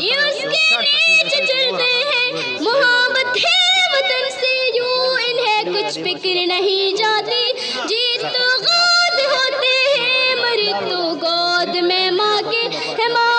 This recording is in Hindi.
ये उसके नीचे चलते हैं, मोहब्बत है वतन से यूं इन्हें कुछ फिक्र नहीं जाती। जीत तो गाज होते हैं, मरी तो गोद में माँ के है।